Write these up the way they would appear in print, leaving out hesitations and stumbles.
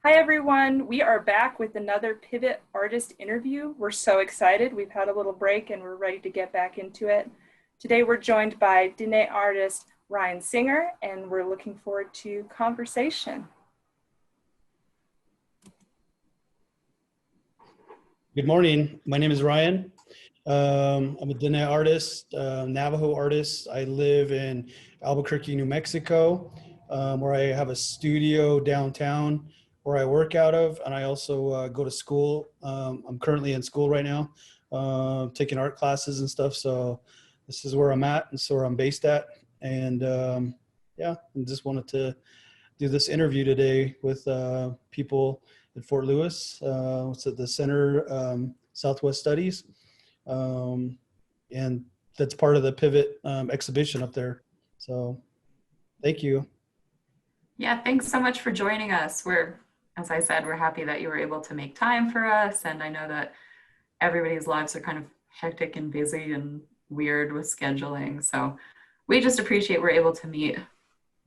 Hi everyone, we are back with another Pivot Artist interview. We're so excited. We've had a little break and we're ready to get back into it. Today we're joined by Diné artist Ryan Singer and we're looking forward to conversation. Good morning. My name is Ryan. I'm a Diné artist, Navajo artist. I live in Albuquerque, New Mexico, where I have a studio downtown where I work out of, and I also go to school. I'm currently in school right now, taking art classes and stuff. So this is where I'm at, and so where I'm based at. And yeah, I just wanted to do this interview today with people at Fort Lewis. It's at the Center Southwest Studies. And that's part of the Pivot exhibition up there. So thank you. Yeah, thanks so much for joining us. As I said, we're happy that you were able to make time for us. And I know that everybody's lives are kind of hectic and busy and weird with scheduling. So we just appreciate we're able to meet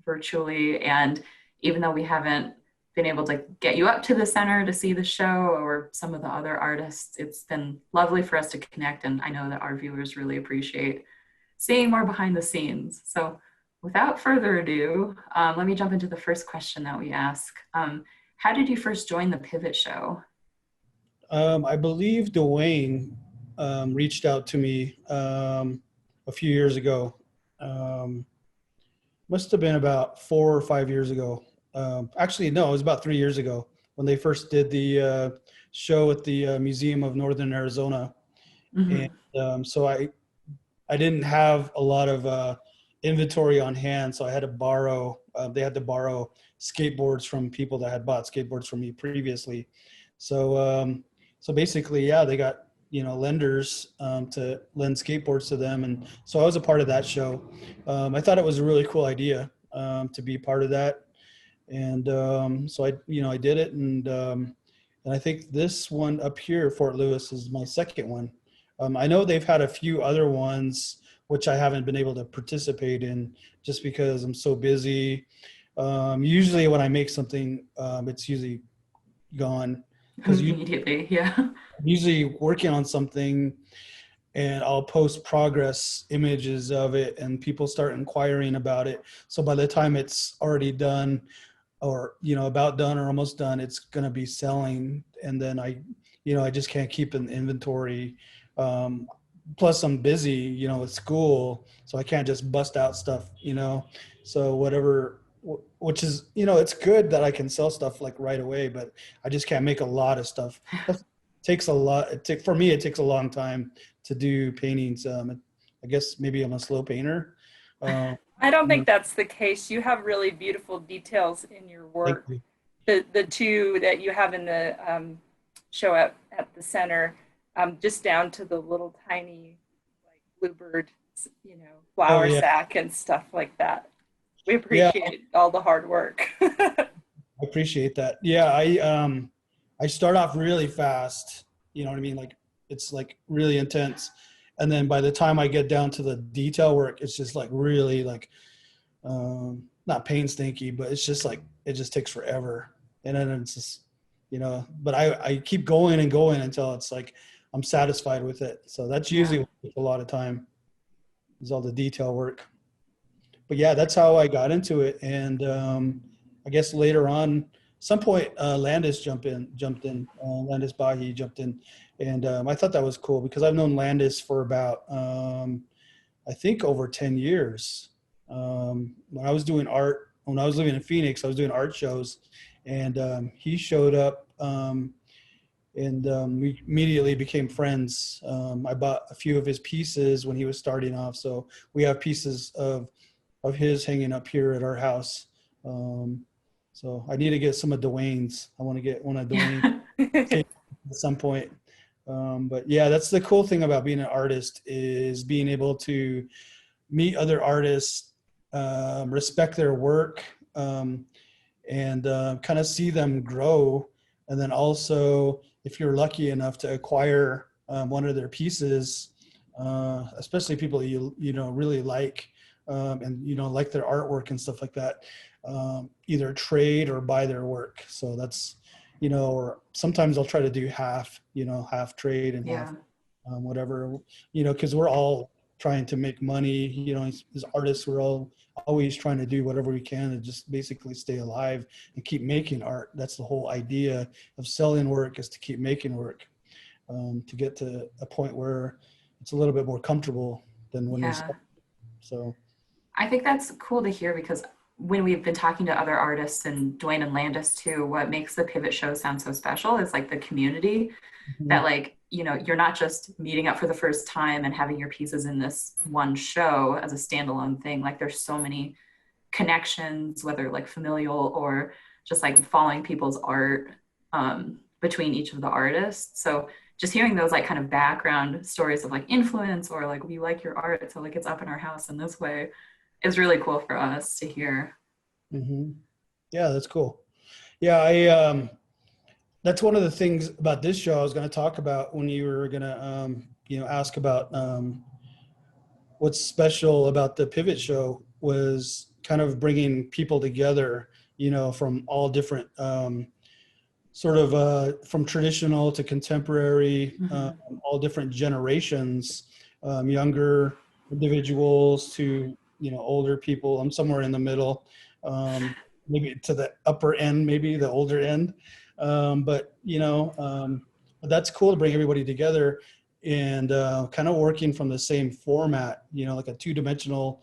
virtually. And even though we haven't been able to get you up to the center to see the show or some of the other artists, it's been lovely for us to connect. And I know that our viewers really appreciate seeing more behind the scenes. So without further ado, let me jump into the first question that we ask. How did you first join the Pivot show? I believe Dwayne reached out to me a few years ago. Must have been about 4 or 5 years ago. Actually, no, it was about 3 years ago when they first did the show at the Museum of Northern Arizona. Mm-hmm. And so I didn't have a lot of inventory on hand, so I had to borrow. They had to borrow skateboards from people that had bought skateboards from me previously. So basically, yeah, they got lenders to lend skateboards to them, and so I was a part of that show. I thought it was a really cool idea to be part of that, and so I did it, and I think this one up here, Fort Lewis, is my second one. I know they've had a few other ones which I haven't been able to participate in just because I'm so busy. Usually when I make something, it's usually gone. Immediately, yeah. I'm usually working on something and I'll post progress images of it and people start inquiring about it. So by the time it's already done or, about done or almost done, it's going to be selling. And then I just can't keep an inventory. Plus I'm busy, with school, so I can't just bust out stuff, so whatever, which is, it's good that I can sell stuff like right away, but I just can't make a lot of stuff. It takes a lot. For me, it takes a long time to do paintings. I guess maybe I'm a slow painter. I don't think that's the case. You have really beautiful details in your work. The two that you have in the show at the center, just down to the little tiny like bluebird, flower sack and stuff like that. We appreciate all the hard work. I appreciate that. Yeah, I start off really fast. You know what I mean? Like it's like really intense, and then by the time I get down to the detail work, it's just like really like not painstaking, but it's just like it just takes forever. And then it's just but I keep going and going until it's like I'm satisfied with it. So that's usually what takes a lot of time, is all the detail work. But yeah, that's how I got into it. And I guess later on, some point, Landis jumped in. Landis Bahi jumped in, and I thought that was cool because I've known Landis for about I think over 10 years. When I was doing art, when I was living in Phoenix, I was doing art shows, and he showed up. And we immediately became friends. I bought a few of his pieces when he was starting off, so we have pieces of his hanging up here at our house. So I need to get some of Dwayne's. I want to get one of Dwayne's at some point. But yeah, that's the cool thing about being an artist, is being able to meet other artists, respect their work, and kind of see them grow. And then also, if you're lucky enough to acquire one of their pieces, especially people you really like, and, you know, like their artwork and stuff like that, either trade or buy their work. So that's, you know, or sometimes I'll try to do half, you know, half trade and half, Yeah. whatever, you know, because we're all trying to make money, you know, as artists, we're all always trying to do whatever we can to just basically stay alive and keep making art. That's the whole idea of selling work, is to keep making work, to get to a point where it's a little bit more comfortable than when we Yeah. start. So I think that's cool to hear, because when we've been talking to other artists, and Dwayne and Landis too, what makes the Pivot show sound so special is like the community, that like, you know, you're not just meeting up for the first time and having your pieces in this one show as a standalone thing. Like there's so many connections, whether like familial or just like following people's art, between each of the artists. So just hearing those like kind of background stories of like influence, or like, we like your art, so like it's up in our house in this way, is really cool for us to hear. yeah, that's cool. Yeah, that's one of the things about this show I was going to talk about when you were going to, you know, ask about what's special about the Pivot show, was kind of bringing people together, you know, from all different, sort of from traditional to contemporary, all different generations, younger individuals to, you know, older people. I'm somewhere in the middle, maybe to the upper end, maybe the older end. But, you know, but that's cool to bring everybody together and kind of working from the same format, you know, like a two-dimensional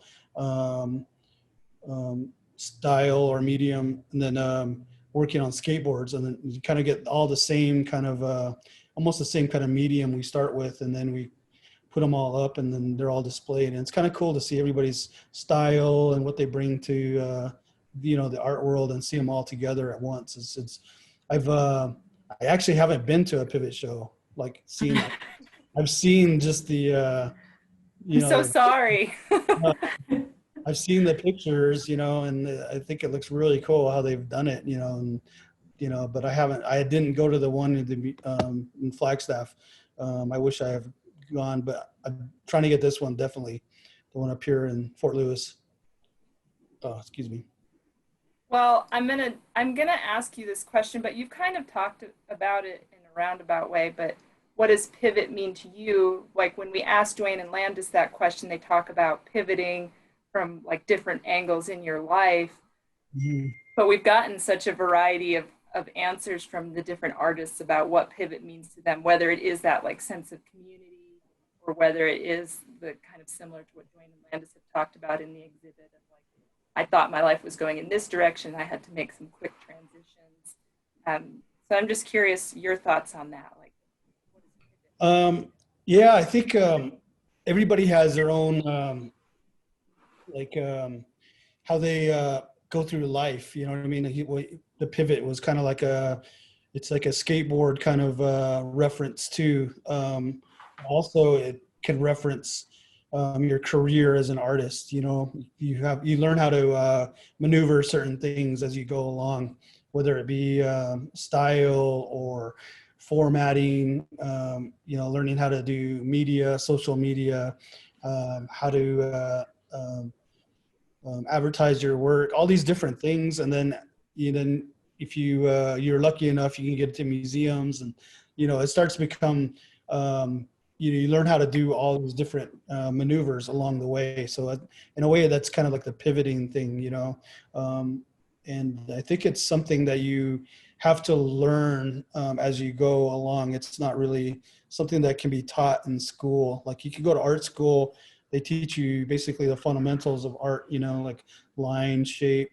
style or medium, and then working on skateboards, and then you kind of get all the same kind of, almost the same kind of medium we start with, and then we put them all up, and then they're all displayed. And it's kind of cool to see everybody's style and what they bring to, you know, the art world, and see them all together at once. I actually haven't been to a Pivot show, like I've seen just the, you I'm know, so sorry. I've seen the pictures, you know, and I think it looks really cool how they've done it, you know, and, you know, but I didn't go to the one in Flagstaff. I wish I have gone, but I'm trying to get this one, definitely, the one up here in Fort Lewis. Oh, excuse me. Well, I'm gonna ask you this question, but you've kind of talked about it in a roundabout way. But what does pivot mean to you? Like when we ask Dwayne and Landis that question, they talk about pivoting from like different angles in your life. But we've gotten such a variety of answers from the different artists about what pivot means to them, whether it is that like sense of community, or whether it is the kind of similar to what Dwayne and Landis have talked about in the exhibit of like, I thought my life was going in this direction, I had to make some quick transitions. So I'm just curious your thoughts on that. Like, what is pivot? Yeah, I think everybody has their own, like how they go through life. You know what I mean? The pivot was kind of like it's like a skateboard kind of reference too. Also, it can reference your career as an artist. You know, you learn how to maneuver certain things as you go along, whether it be style or formatting. You know, learning how to do media, social media, how to advertise your work, all these different things. And then if you're lucky enough, you can get to museums, and, you know, it starts to become, you learn how to do all these different maneuvers along the way. So in a way, that's kind of like the pivoting thing, you know. And I think it's something that you have to learn as you go along. It's not really something that can be taught in school. Like you can go to art school, they teach you basically the fundamentals of art, you know, like line, shape,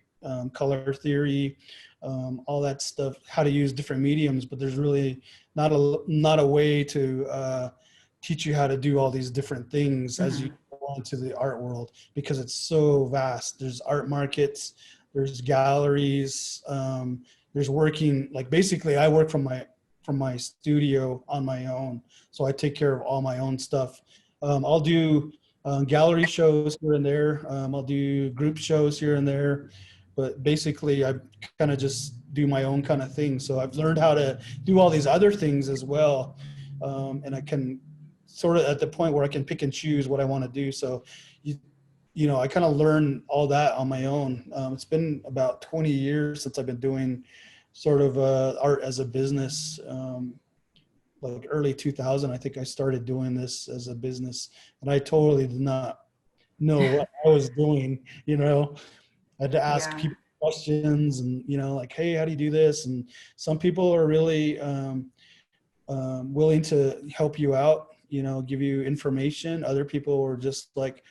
color theory, all that stuff, how to use different mediums, but there's really not a way to teach you how to do all these different things as you go into the art world, because it's so vast. There's art markets, there's galleries, there's working, like basically I work from my studio on my own. So I take care of all my own stuff. I'll do gallery shows here and there. I'll do group shows here and there, but basically I kind of just do my own kind of thing. So I've learned how to do all these other things as well. And I can sort of at the point where I can pick and choose what I want to do. So you know, I kind of learned all that on my own. It's been about 20 years since I've been doing sort of art as a business. Like early 2000, I think I started doing this as a business, and I totally did not know what I was doing. You know, I had to ask Yeah. people questions, and you know, like, hey, how do you do this? And some people are really willing to help you out, you know, give you information. Other people are just like,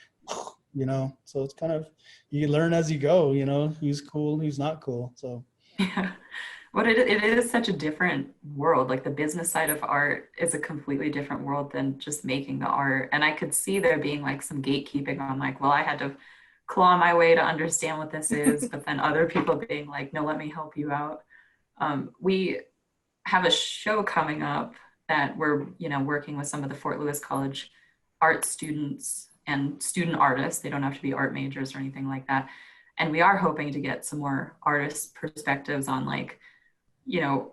you know, so it's kind of, you learn as you go, you know, who's cool, who's not cool. So Yeah. But it is such a different world. Like the business side of art is a completely different world than just making the art. And I could see there being like some gatekeeping on like, well, I had to claw my way to understand what this is, but then other people being like, no, let me help you out. We have a show coming up that we're, you know, working with some of the Fort Lewis College art students and student artists. They don't have to be art majors or anything like that. And we are hoping to get some more artist perspectives on like, you know,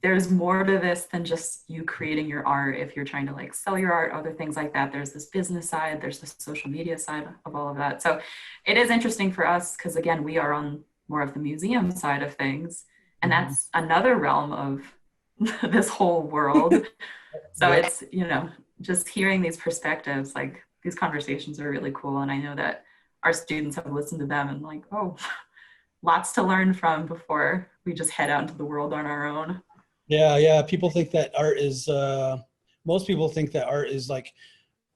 there's more to this than just you creating your art. If you're trying to like sell your art, other things like that, there's this business side, there's the social media side of all of that. So it is interesting for us because again, we are on more of the museum side of things. And that's another realm of this whole world. So yeah. it's, you know, just hearing these perspectives, like these conversations are really cool. And I know that our students have listened to them and like, oh, lots to learn from before we just head out into the world on our own. Yeah, people think that art is most people think that art is like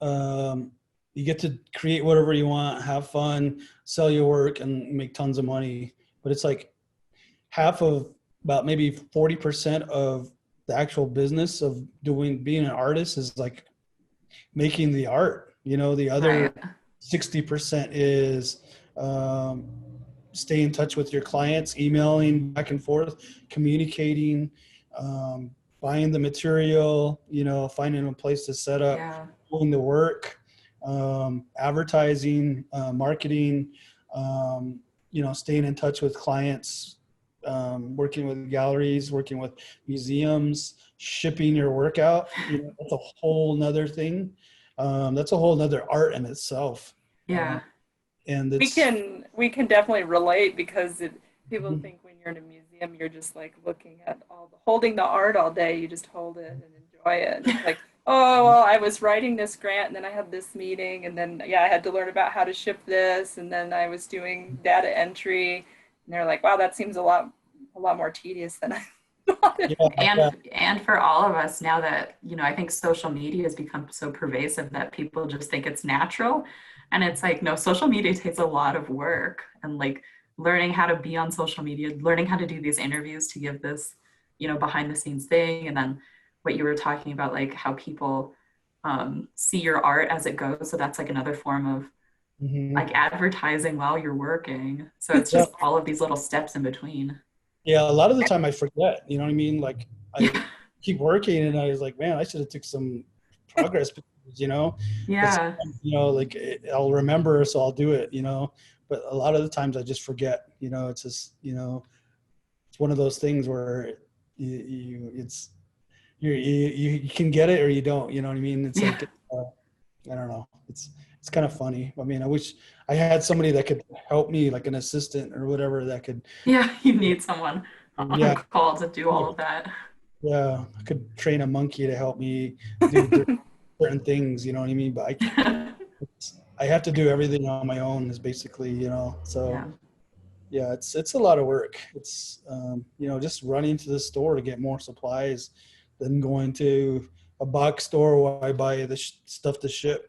you get to create whatever you want, have fun, sell your work, and make tons of money. But it's like half of, about maybe 40% of the actual business of being an artist is like making the art. You know, the other Right. 60% is stay in touch with your clients, emailing back and forth, communicating, buying the material, you know, finding a place to set up, Yeah. doing the work, advertising, marketing, you know, staying in touch with clients, working with galleries, working with museums, shipping your work out. You know, that's a whole nother thing. That's a whole nother art in itself. Yeah. And We it's, can definitely relate because people Mhm. think when you're in a museum, you're just like looking at holding the art all day. You just hold it and enjoy it. And it's like, oh, well, I was writing this grant and then I had this meeting and then, yeah, I had to learn about how to ship this. And then I was doing data entry and they're like, wow, that seems a lot more tedious than I thought. yeah, yeah. And for all of us now that, you know, I think social media has become so pervasive that people just think it's natural. And it's like, no, social media takes a lot of work and like learning how to be on social media, learning how to do these interviews to give this, you know, behind the scenes thing. And then what you were talking about, like how people see your art as it goes. So that's like another form of Mhm. like advertising while you're working. So it's Yeah. just all of these little steps in between. Yeah, a lot of the time I forget, you know what I mean? Like I keep working and I was like, man, I should have took some progress pictures, you know? Because, Yeah. you know, like I'll remember, so I'll do it, you know? But a lot of the times I just forget, you know, it's just, you know, it's one of those things where you can get it or you don't, you know what I mean? It's Yeah. like, I don't know. It's kind of funny. I mean, I wish I had somebody that could help me, like an assistant or whatever that could, Yeah. You need someone on yeah, call to do all of that. yeah, I could train a monkey to help me do certain things, you know what I mean? But I have to do everything on my own is basically, you know, Yeah. so yeah, it's a lot of work. It's, you know, just running to the store to get more supplies, then going to a box store where I buy the stuff to ship.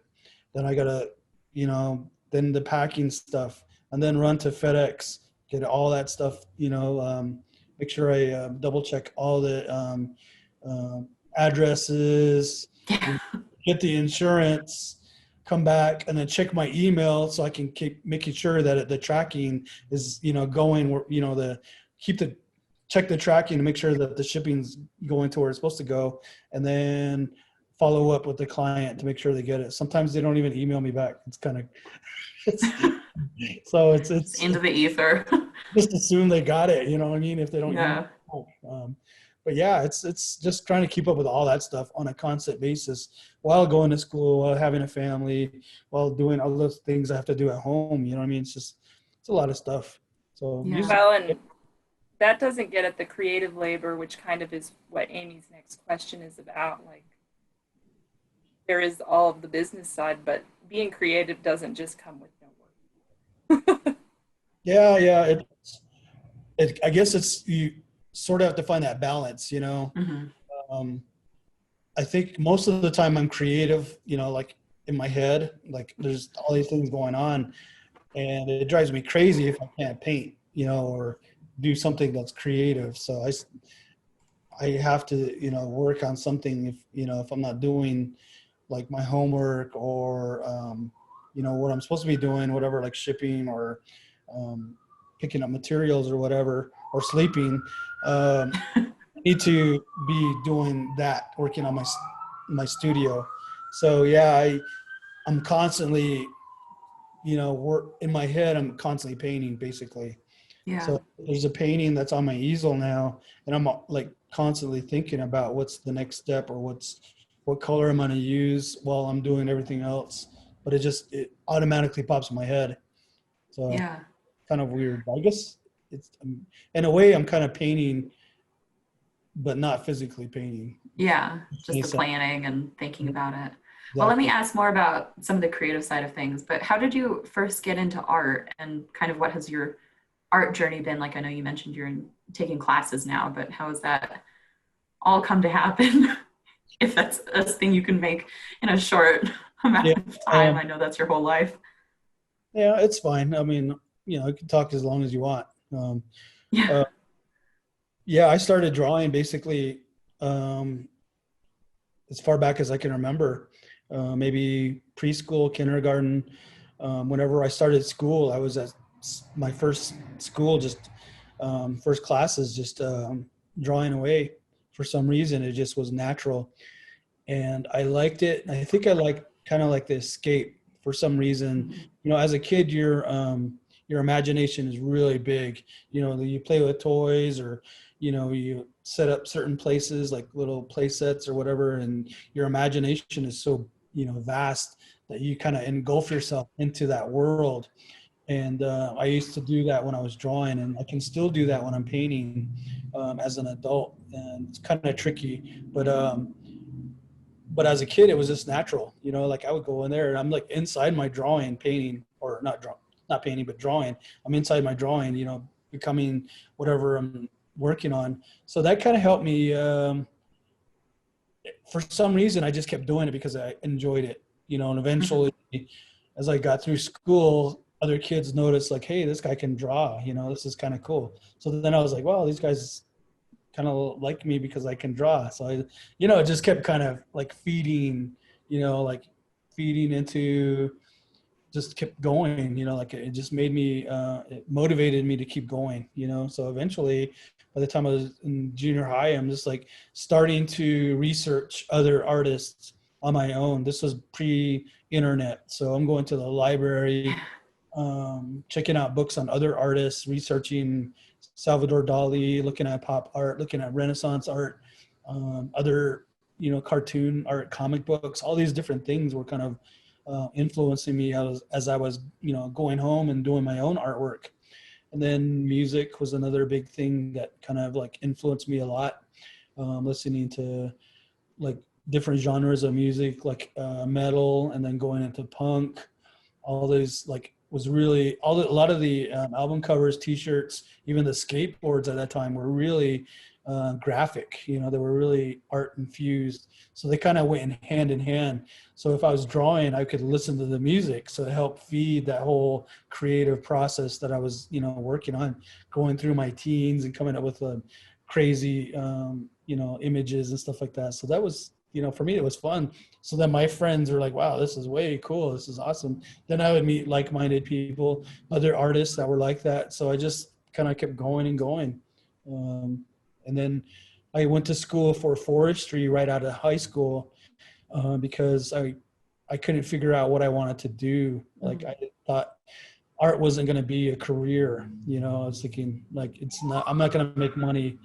Then I gotta, you know, then the packing stuff, and then run to FedEx, get all that stuff, you know, make sure I double check all the addresses, Yeah. get the insurance, come back, and then check my email so I can keep making sure that the tracking is, you know, going where, you know, check the tracking to make sure that the shipping's going to where it's supposed to go, and then follow up with the client to make sure they get it. Sometimes they don't even email me back. It's kind of, it's, so Just into the ether. just assume they got it. You know what I mean? If they don't email Yeah. hope. But yeah, it's just trying to keep up with all that stuff on a constant basis while going to school, while having a family, while doing all those things I have to do at home. You know what I mean? It's a lot of stuff. So Yeah. Well, and that doesn't get at the creative labor, which kind of is what Amy's next question is about. Like, there is all of the business side, but being creative doesn't just come with no work. yeah, I guess it's, you sort of have to find that balance, you know. Um, I think most of the time I'm creative, you know, like in my head, like there's all these things going on, and it drives me crazy if I can't paint, you know, or do something that's creative. So I have to, you know, work on something if, you know, if I'm not doing like my homework or, you know, what I'm supposed to be doing, whatever, like shipping or picking up materials or whatever, or sleeping. Need to be doing that, working on my studio. So yeah, I'm constantly, you know, work in my head. I'm constantly painting, basically. Yeah. So there's a painting that's on my easel now, and I'm like constantly thinking about what's the next step or what color I'm going to use while I'm doing everything else. But it automatically pops in my head. So Yeah. kind of weird. I guess it's, in a way, I'm kind of painting, but not physically painting. Yeah. Just Makes the sense. planning and thinking about it. Exactly. Well, let me ask more about some of the creative side of things, but how did you first get into art, and kind of what has your art journey been like? I know you mentioned you're taking classes now, but how has that all come to happen? If that's a thing you can make in a short amount Yeah, of time. I know that's your whole life. yeah, it's fine. I mean, you know, you can talk as long as you want. Yeah. Uh, yeah, I started drawing basically um, as far back as I can remember, maybe preschool, kindergarten. Whenever I started school, I was at my first school, just first classes, just drawing away. For some reason, it just was natural, and I liked it. I think I liked kind of like the escape for some reason. You know, as a kid, your imagination is really big. You know, you play with toys, or you know, you set up certain places like little play sets or whatever, and your imagination is so, you know, vast that you kind of engulf yourself into that world. And I used to do that when I was drawing, and I can still do that when I'm painting as an adult. And it's kind of tricky, but as a kid, it was just natural. You know, like I would go in there and I'm like inside my drawing, painting, or not painting, but drawing. I'm inside my drawing, you know, becoming whatever I'm working on. So that kind of helped me. For some reason, I just kept doing it because I enjoyed it, you know, and eventually as I got through school, other kids noticed like, hey, this guy can draw, you know, this is kind of cool. So then I was like, well, these guys kind of like me because I can draw. So I, you know, it just kept kind of like feeding, you know, like feeding into, just kept going, you know, like it just made me, it motivated me to keep going, you know. So eventually, by the time I was in junior high, I'm just like starting to research other artists on my own. This was pre-internet. So I'm going to the library, checking out books on other artists, researching Salvador Dali, looking at pop art, looking at Renaissance art, other, you know, cartoon art, comic books, all these different things were kind of influencing me as I was, you know, going home and doing my own artwork. And then music was another big thing that kind of like influenced me a lot. Listening to like different genres of music, like metal, and then going into punk. All those like was really a lot of the album covers, T-shirts, even the skateboards at that time were really graphic. You know, they were really art infused. So they kind of went hand in hand. So if I was drawing, I could listen to the music. So it helped feed that whole creative process that I was, you know, working on, going through my teens and coming up with crazy, you know, images and stuff like that. So that was, you know, for me, it was fun. So then my friends were like, wow, this is way cool. This is awesome. Then I would meet like-minded people, other artists that were like that. So I just kind of kept going and going. And then I went to school for forestry right out of high school because I couldn't figure out what I wanted to do. Like I thought art wasn't going to be a career. You know, I was thinking like, I'm not going to make money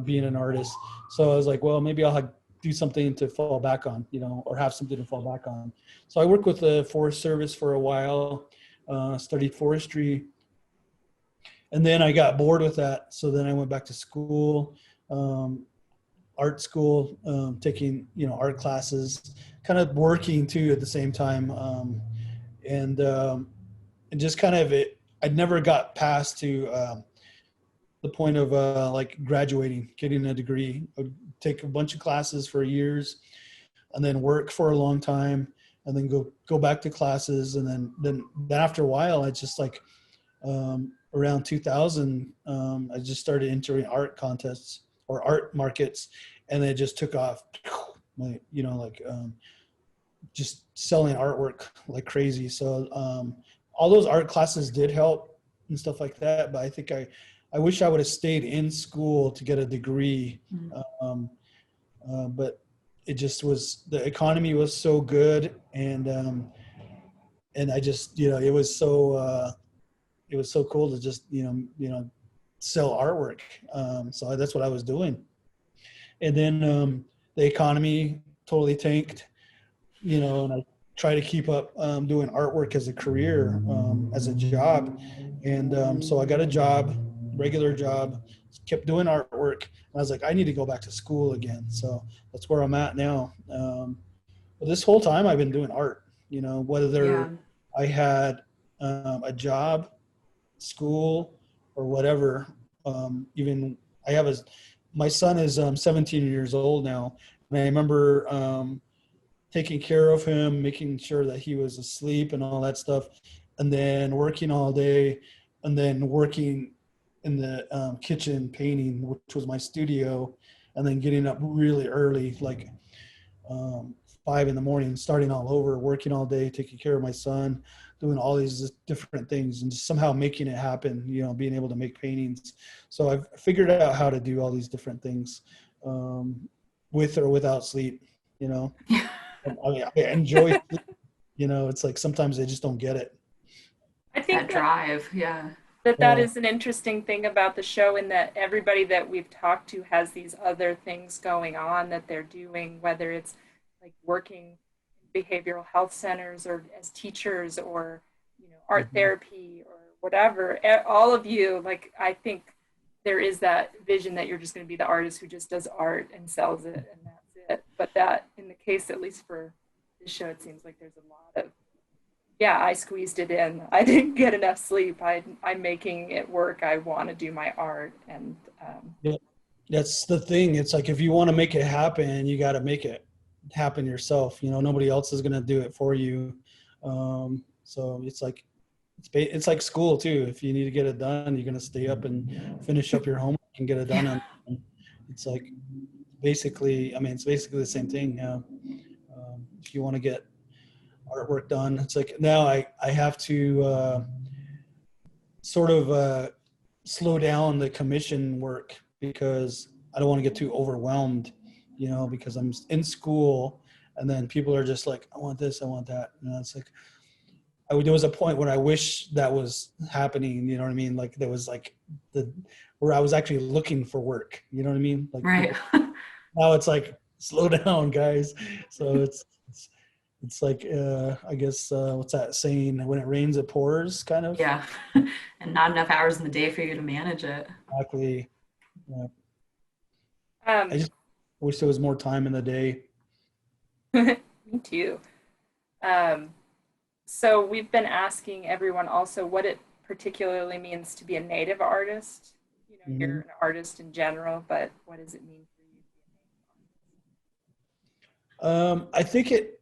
being an artist. So I was like, well, maybe I'll do something to fall back on, or have something to fall back on. So I worked with the Forest Service for a while, studied forestry, and then I got bored with that. So then I went back to school, art school, taking, art classes, kind of working too at the same time. And just kind of I'd never got past to the point of like graduating, getting a degree. I'd take a bunch of classes for years and then work for a long time and then go back to classes. And then after a while, I just like, around 2000, I just started entering art contests or art markets, and it just took off, just selling artwork like crazy. So all those art classes did help and stuff like that, but I think I wish I would have stayed in school to get a degree. But it just was, the economy was so good, and I just, it was so cool to just, sell artwork. So that's what I was doing. And then the economy totally tanked, and I try to keep up doing artwork as a career, as a job. And so I got a job, regular job, kept doing artwork. And I was like, I need to go back to school again. So that's where I'm at now. But this whole time I've been doing art, whether I had a job, school, or whatever. Even I have my son is 17 years old now. And I remember taking care of him, making sure that he was asleep and all that stuff. And then working all day, and then working in the kitchen painting, which was my studio, and then getting up really early, like 5 a.m, starting all over, working all day, taking care of my son, doing all these different things, and just somehow making it happen, being able to make paintings. So I've figured out how to do all these different things, with or without sleep, I mean, I enjoy sleep, it's like sometimes I just don't get it. I think that drive, yeah. That is an interesting thing about the show, in that everybody that we've talked to has these other things going on that they're doing, whether it's like working in behavioral health centers or as teachers or art therapy or whatever. All of you, like, I think there is that vision that you're just going to be the artist who just does art and sells it and that's it. But that, in the case, at least for this show, it seems like there's a lot of, I squeezed it in. I didn't get enough sleep. I'm making it work. I want to do my art. And yeah, that's the thing. It's like, if you want to make it happen, you got to make it happen yourself. Nobody else is going to do it for you. So it's like, it's like school too. If you need to get it done, you're going to stay up and finish up your homework and get it done. And it's like, basically, it's basically the same thing. If you want to get artwork done, it's like, now I have to sort of slow down the commission work, because I don't want to get too overwhelmed, because I'm in school, and then people are just like, I want this, I want that. It's like, there was a point when I wish that was happening, you know what I mean? Like, there was like where I was actually looking for work, you know what I mean? Like, right. now it's like, slow down, guys. So it's like, I guess, what's that saying? When it rains, it pours, kind of. Yeah. And not enough hours in the day for you to manage it. Exactly. Yeah. I just wish there was more time in the day. Me too. So we've been asking everyone also what it particularly means to be a Native artist. You're an artist in general, but what does it mean for you to be a Native artist? I think it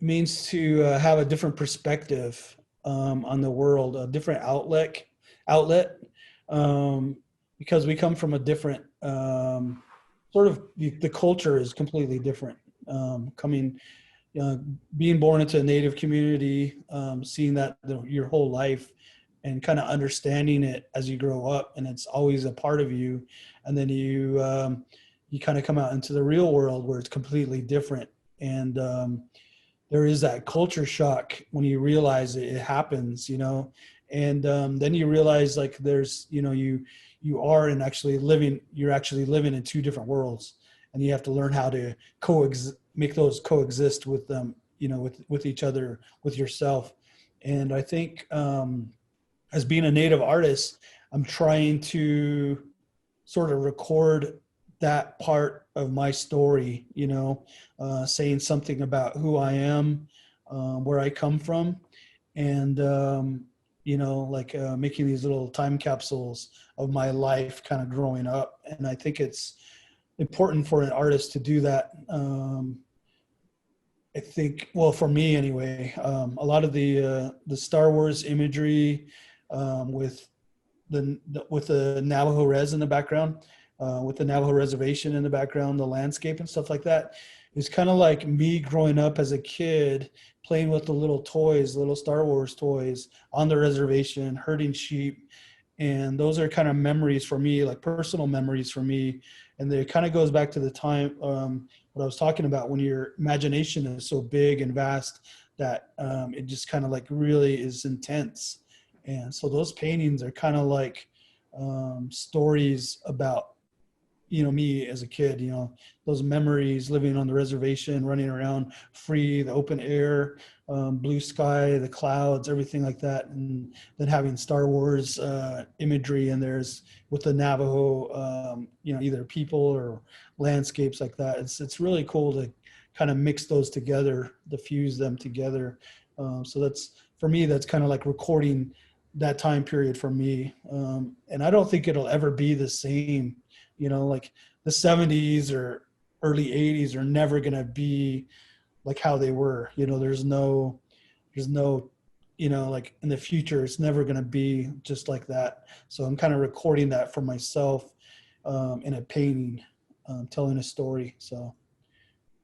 means to have a different perspective on the world, a different outlet, because we come from a different sort of, the culture is completely different. Being born into a Native community, seeing that your whole life, and kind of understanding it as you grow up, and it's always a part of you, and then you kind of come out into the real world where it's completely different, and there is that culture shock when you realize it happens, and then you realize, like, there's, you you are in actually living, you're actually living in two different worlds, and you have to learn how to make those coexist with them, you know, with each other, with yourself. And I think as being a native artist, I'm trying to sort of record that part of my story, you know, saying something about who I am, where I come from, and you know, like making these little time capsules of my life kind of growing up. And I think it's important for an artist to do that. I think, well, for me anyway, a lot of the Star Wars imagery with the Navajo res in the background, with the Navajo reservation in the background, the landscape and stuff like that, is kind of like me growing up as a kid, playing with the little toys, little Star Wars toys on the reservation, herding sheep. And those are kind of memories for me, like personal memories for me. And it kind of goes back to the time, what I was talking about, when your imagination is so big and vast that it just kind of like really is intense. And so those paintings are kind of like stories about, you know, me as a kid, you know, those memories, living on the reservation, running around free, the open air, blue sky, the clouds, everything like that. And then having Star Wars imagery in there's with the Navajo, you know, either people or landscapes like that. It's really cool to kind of mix those together, to fuse them together. So that's, for me, that's kind of like recording that time period for me. And I don't think it'll ever be the same. You know, like the 70s or early 80s are never going to be like how they were. You know, there's no, you know, like in the future, it's never going to be just like that. So I'm kind of recording that for myself in a painting, telling a story. So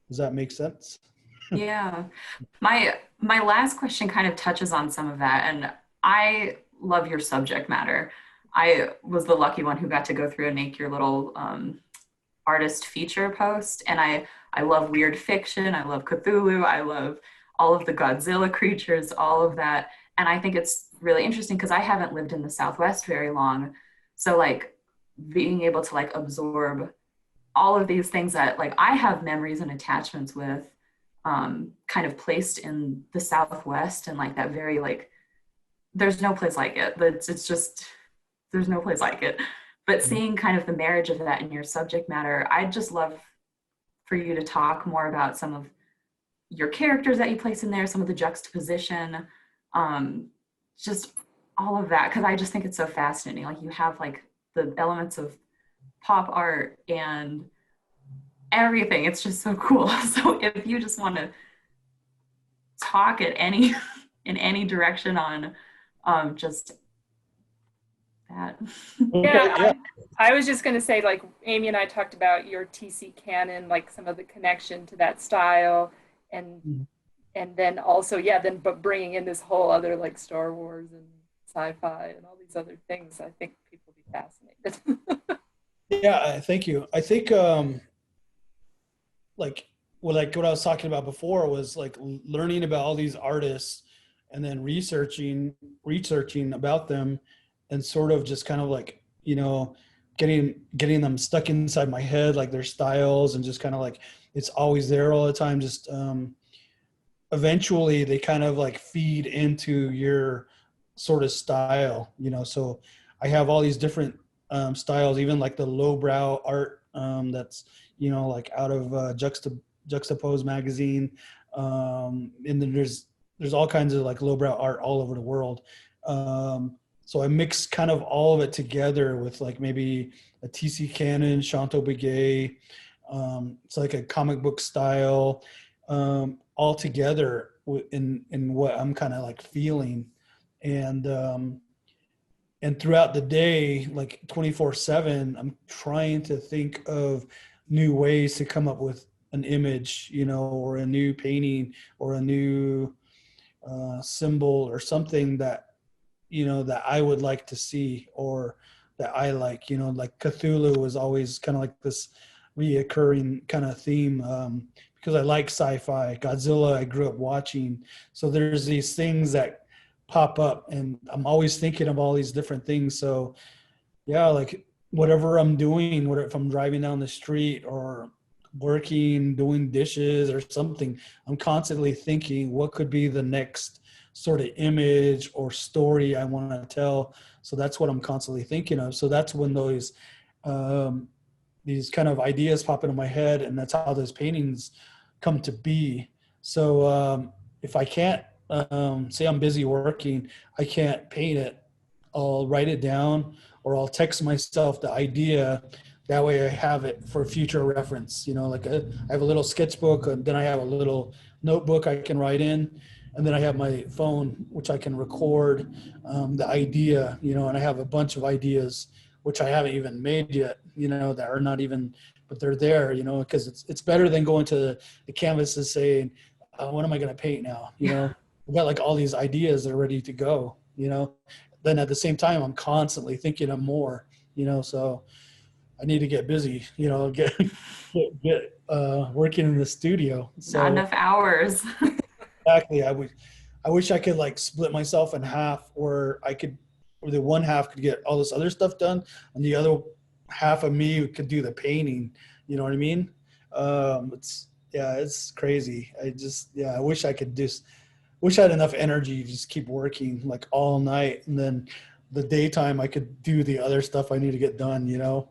does that make sense? Yeah. My last question kind of touches on some of that, and I love your subject matter. I was the lucky one who got to go through and make your little artist feature post. And I love weird fiction. I love Cthulhu. I love all of the Godzilla creatures, all of that. And I think it's really interesting because I haven't lived in the Southwest very long. So like being able to like absorb all of these things that like I have memories and attachments with, kind of placed in the Southwest, and like that very like, there's no place like it. It's just, there's no place like it. But seeing kind of the marriage of that in your subject matter, I'd just love for you to talk more about some of your characters that you place in there, some of the juxtaposition, just all of that, because I just think it's so fascinating. Like you have like the elements of pop art and everything. It's just so cool. So if you just want to talk at any in any direction on just that. Yeah, I was just going to say, like Amy and I talked about your TC canon, like some of the connection to that style, and then also, yeah, then but bringing in this whole other like Star Wars and sci-fi and all these other things. I think people will be fascinated. Yeah, thank you. I think like what I was talking about before was like learning about all these artists and then researching about them, and sort of just kind of like, you know, getting them stuck inside my head, like their styles, and just kind of like it's always there all the time. Just eventually they kind of like feed into your sort of style, you know. So I have all these different styles, even like the lowbrow art that's, you know, like out of Juxtapose magazine, and then there's all kinds of like lowbrow art all over the world. So I mix kind of all of it together with like maybe a TC Cannon, Shanto Begay. It's like a comic book style, all together in what I'm kind of like feeling. And throughout the day, like 24/7, I'm trying to think of new ways to come up with an image, you know, or a new painting or a new symbol or something that, you know, that I would like to see, or that I like, you know, like Cthulhu was always kind of like this reoccurring kind of theme, because I like sci-fi. Godzilla, I grew up watching. So there's these things that pop up, and I'm always thinking of all these different things. So yeah, like whatever I'm doing, what if I'm driving down the street or working, doing dishes or something, I'm constantly thinking what could be the next sort of image or story I want to tell. So that's what I'm constantly thinking of. So that's when um, these kind of ideas pop into my head, and that's how those paintings come to be. So if I can't say I'm busy working, I can't paint it, I'll write it down or I'll text myself the idea. That way I have it for future reference. You know, like I have a little sketchbook, and then I have a little notebook I can write in, and then I have my phone, which I can record the idea, you know, and I have a bunch of ideas which I haven't even made yet, you know, that are not even, but they're there, you know, because it's better than going to the canvas and saying, what am I going to paint now? You know, I've got like all these ideas that are ready to go, you know. Then at the same time, I'm constantly thinking of more, you know, so I need to get busy, you know, get working in the studio. Not So enough hours. exactly, I wish I could like split myself in half, or or the one half could get all this other stuff done, and the other half of me could do the painting. You know what I mean? It's crazy. I wish I could just, wish I had enough energy to just keep working like all night, and then the daytime I could do the other stuff I need to get done. You know,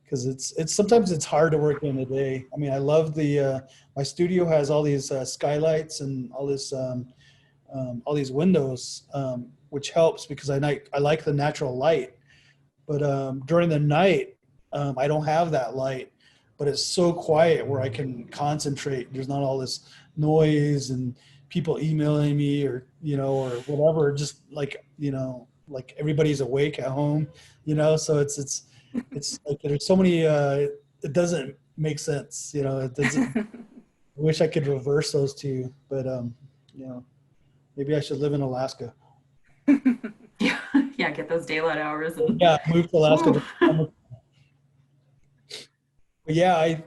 because it's sometimes it's hard to work in the day. I mean, I love my studio has all these skylights and all these windows, which helps because I like the natural light. But during the night, I don't have that light, but it's so quiet where I can concentrate. There's not all this noise and people emailing me or, you know, or whatever, just like, you know, like everybody's awake at home, you know, so it's like there's so many, it doesn't make sense, you know, it doesn't, I wish I could reverse those two, but, you know, maybe I should live in Alaska. Yeah, yeah, get those daylight hours and Yeah, move to Alaska. whew. But yeah, I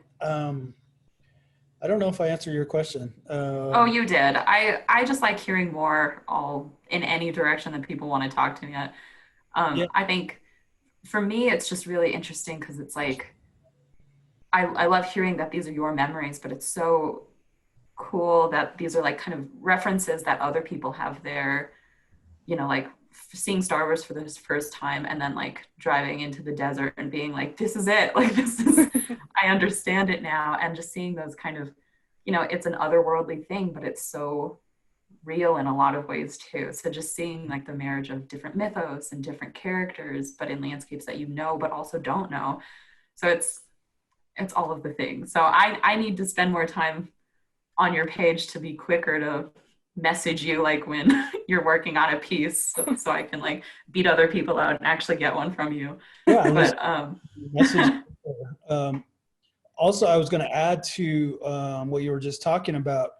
don't know if I answered your question. Oh, you did. I just like hearing more all in any direction that people want to talk to me at. Yeah, I think for me, it's just really interesting because it's like I love hearing that these are your memories, but it's so cool that these are like kind of references that other people have there, you know, like seeing Star Wars for the first time and then like driving into the desert and being like, this is it. Like, this is, I understand it now. And just seeing those kind of, you know, it's an otherworldly thing, but it's so real in a lot of ways too. So just seeing like the marriage of different mythos and different characters, but in landscapes that you know, but also don't know. So it's all of the things. So I need to spend more time on your page to be quicker to message you like when you're working on a piece so I can like beat other people out and actually get one from you. yeah. And this But message. Um, Also, I was going to add to what you were just talking about.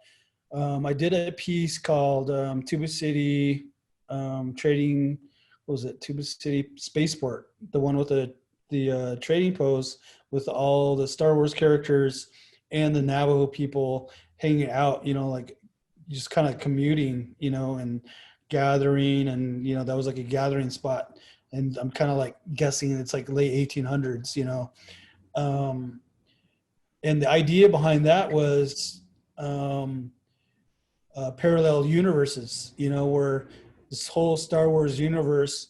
I did a piece called Tuba City Trading. What was it? Tuba City Spaceport, the one with the trading post with all the Star Wars characters and the Navajo people hanging out. You know, like just kind of commuting. You know, and gathering, and you know that was like a gathering spot. And I'm kind of like guessing it's like late 1800s. You know. Um, and the idea behind that was um, parallel universes, you know, where this whole Star Wars universe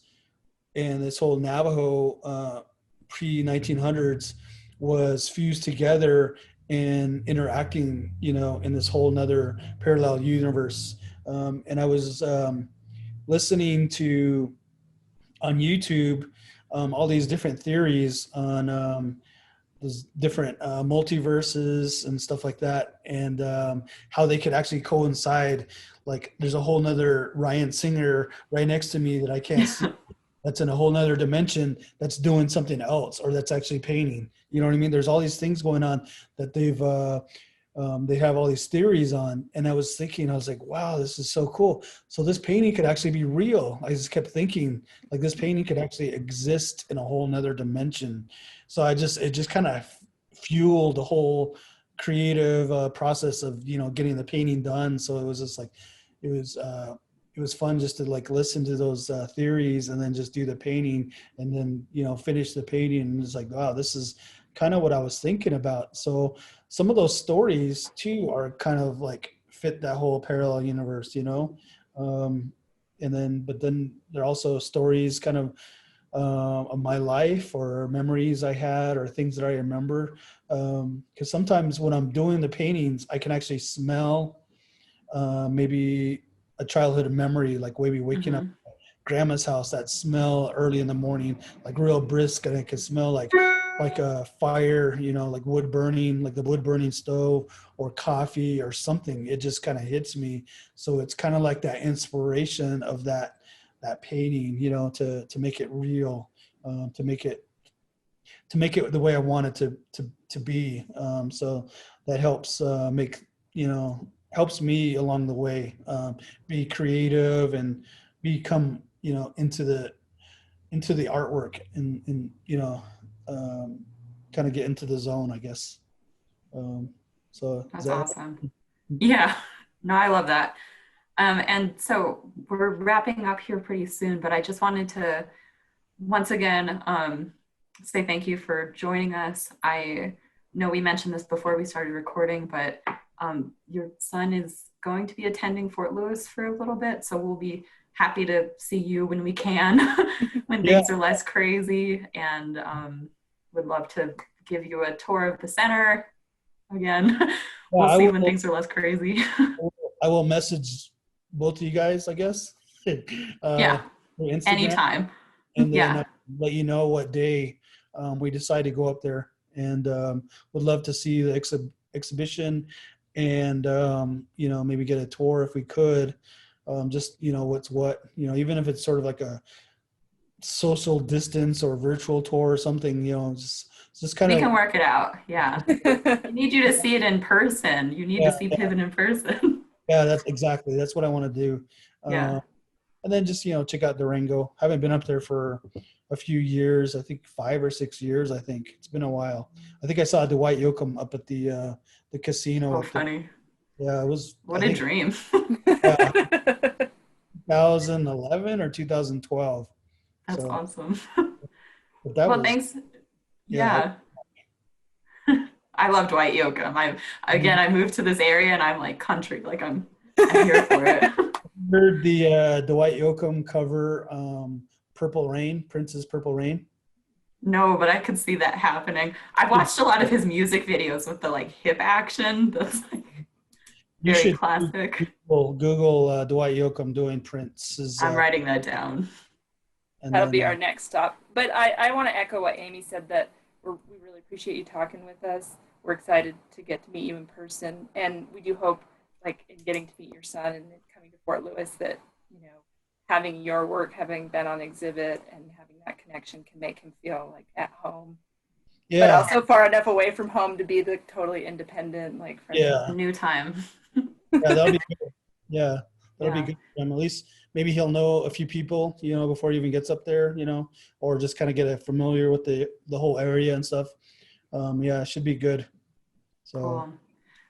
and this whole Navajo pre 1900s was fused together and interacting, you know, in this whole another parallel universe. And I was listening to on YouTube all these different theories on those different multiverses and stuff like that, and how they could actually coincide. Like there's a whole nother Ryan Singer right next to me that I can't see, that's in a whole nother dimension, that's doing something else, or that's actually painting. You know what I mean? There's all these things going on that they have all these theories on. And I was thinking, I was like, wow, this is so cool. So this painting could actually be real. I just kept thinking like this painting could actually exist in a whole nother dimension. So it just kind of fueled the whole creative process of, you know, getting the painting done. So it was just like, it was it was fun just to like listen to those theories and then just do the painting and then, you know, finish the painting. And it's like, wow, this is kind of what I was thinking about. So some of those stories too are kind of like fit that whole parallel universe, you know? And then, but then there are also stories kind of my life or memories I had or things that I remember. Because sometimes when I'm doing the paintings, I can actually smell maybe a childhood memory, like maybe waking up at grandma's house, that smell early in the morning, like real brisk, and it can smell like a fire, you know, like wood burning, like the wood burning stove or coffee or something. It just kind of hits me. So it's kind of like that inspiration of that painting, you know, to make it real, to make it the way I want it to be. So that helps make, you know, helps me along the way, be creative and become, you know, into the artwork and you know, kind of get into the zone, I guess. So That's awesome. Yeah, no, I love that. And so we're wrapping up here pretty soon, but I just wanted to once again say thank you for joining us. I know we mentioned this before we started recording, but your son is going to be attending Fort Lewis for a little bit, so we'll be happy to see you when we can, when things are less crazy, and would love to give you a tour of the center again. We'll see when things are less crazy. I will message both of you guys, I guess. Yeah, Instagram, anytime. and then let you know what day we decide to go up there, and would love to see the exhibition, and you know, maybe get a tour if we could. Just, you know, what's what, you know, even if it's sort of like a social distance or virtual tour or something, you know, just kind of. We can work it out. Yeah. I need you to see it in person. You need to see Pivot in person. Yeah, that's what I want to do. Yeah. And then just, you know, check out Durango. Haven't been up there for a few years. I think 5 or 6 years. I think it's been a while. I think I saw Dwight Yoakam up at the casino. Oh, up funny. there. Yeah, it was. What a dream. 2011 or 2012. That's so, awesome. But that Well, was, thanks. Yeah. I love Dwight Yoakam. I moved to this area and I'm like country, like I'm here for it. Heard the Dwight Yoakam cover, Purple Rain, Prince's Purple Rain. No, but I could see that happening. I've watched a lot of his music videos with the like hip action. That's like very classic. Google Dwight Yoakam doing Prince's. I'm writing that down. That'll be our next stop. But I want to echo what Amy said, that we really appreciate you talking with us. We're excited to get to meet you in person. And we do hope, like, in getting to meet your son and coming to Fort Lewis, that, you know, having your work, having been on exhibit and having that connection can make him feel like at home. Yeah. But also far enough away from home to be the totally independent, like, new time. Yeah, that'll be good. Yeah, that'll be good for him. At least maybe he'll know a few people, you know, before he even gets up there, you know, or just kind of get familiar with the whole area and stuff. Yeah, it should be good. So cool.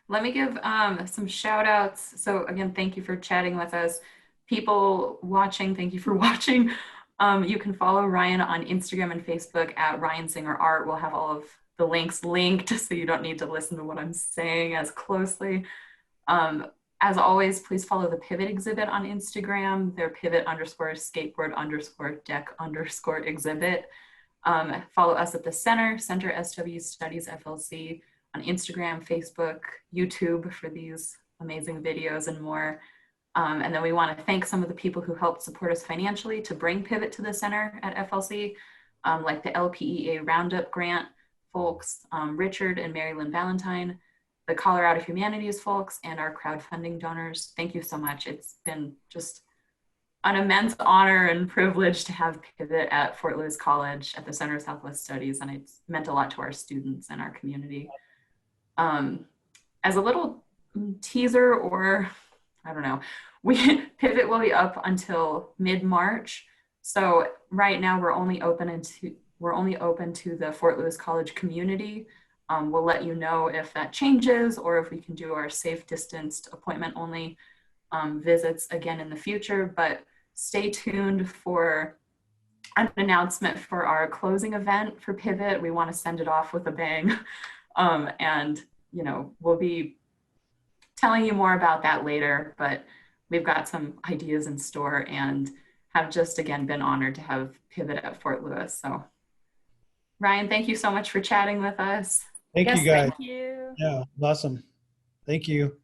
Let me give some shout outs. So again, thank you for chatting with us. People watching, thank you for watching. You can follow Ryan on Instagram and Facebook at Ryan Singer Art. We'll have all of the links linked so you don't need to listen to what I'm saying as closely. As always, please follow the Pivot exhibit on Instagram. They're pivot_skateboard_deck_exhibit. Follow us at the Center SW Studies FLC on Instagram, Facebook, YouTube for these amazing videos and more. And then we want to thank some of the people who helped support us financially to bring Pivot to the Center at FLC, like the LPEA Roundup Grant folks, Richard and Mary Lynn Valentine, the Colorado Humanities folks, and our crowdfunding donors. Thank you so much. It's been just an immense honor and privilege to have Pivot at Fort Lewis College at the Center of Southwest Studies, and it's meant a lot to our students and our community. As a little teaser, or I don't know, Pivot will be up until mid-March. So right now we're only open to the Fort Lewis College community. We'll let you know if that changes or if we can do our safe distanced appointment only visits again in the future, but stay tuned for an announcement for our closing event for Pivot. We want to send it off with a bang. And, you know, we'll be telling you more about that later, but we've got some ideas in store and have just again been honored to have Pivot at Fort Lewis. So Ryan, thank you so much for chatting with us. Thank Yes, you guys. thank you. Yeah, awesome. Thank you.